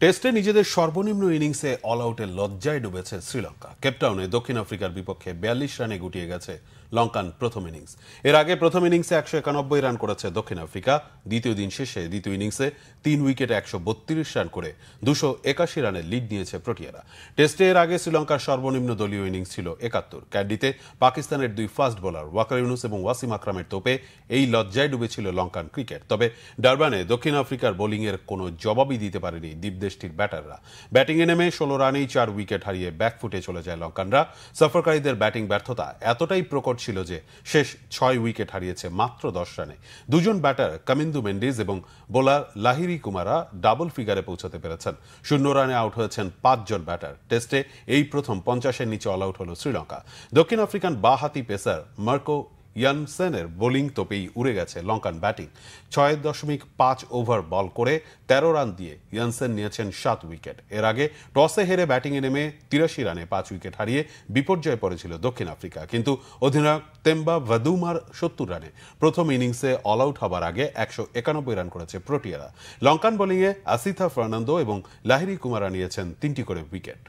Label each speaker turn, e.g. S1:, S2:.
S1: টেস্টে নিজেদের সর্বনিম্ন ইনিংসে অল আউটের লজ্জায় ডুবেছে শ্রীলঙ্কা। কেপটাউনে দক্ষিণ আফ্রিকার বিপক্ষে ৪২ রানে গুটিয়ে গেছে লঙ্কান প্রথম ইনিংস। এর আগে প্রথম ইনিংসে ১৯১ রান করেছে দক্ষিণ আফ্রিকা। দ্বিতীয় দিন শেষে দ্বিতীয় ইনিংসে ৩ উইকেটে ১৩২ রান করে ২৮১ রানের লিড নিয়েছে প্রোটিয়ারা। টেস্টে এর আগে শ্রীলঙ্কার সর্বনিম্ন দলীয় ইনিংস ছিল ৭১। ক্যান্ডিতে পাকিস্তানের দুই ফাস্ট বোলার ওয়াকার ইউনুস এবং ওয়াসিম আকরামের তোপে এই লজ্জায় ডুবেছিল লঙ্কান ক্রিকেট। তবে ডারবানে দক্ষিণ আফ্রিকার বোলিংয়ের কোনো জবাবই দিতে পারেনি দ্বীপদেশটির ব্যাটাররা। ব্যাটিংয়ে নেমে ১৬ রানেই ৪ উইকেট হারিয়ে ব্যাকফুটে চলে যায় লঙ্কানরা। সফরকারীদের ব্যাটিং ব্যর্থতা এতটাই প্রকট ছিল যে শেষ ৬ উইকেট হারিয়েছে মাত্র ১০ রানে। দুজন ব্যাটার কামিন্দু মেন্ডিজ এবং বোলার লাহিরি কুমারা ডাবল ফিগারে পৌঁছাতে পেরেছেন। ০ রানে আউট হয়েছেন ৫ জন ব্যাটার। টেস্টে এই প্রথম ৫০-এর নিচে অল আউট হল শ্রীলঙ্কা। দক্ষিণ আফ্রিকান বাঁহাতি পেসার মার্কো ইয়ানসেনের বোলিং তোপেই উড়ে গেছে লঙ্কান ব্যাটিং। ৬.৫ ওভার বল করে ১৩ রান দিয়ে ইয়ানসেন নিয়েছেন ৭ উইকেট। এর আগে টসে হেরে ব্যাটিংয়ে নেমে ৮৩ রানে ৫ উইকেট হারিয়ে বিপর্যয়ে পড়েছিল দক্ষিণ আফ্রিকা। কিন্তু অধিনায়ক তেম্বা ভাদুমার ৭০ রানে প্রথম ইনিংসে অল আউট হবার আগে ১৯১ রান করেছে প্রোটিয়ারা। লঙ্কান বোলিংয়ে আসিথা ফার্নান্দো এবং লাহিরি কুমারা নিয়েছেন ৩টি করে উইকেট।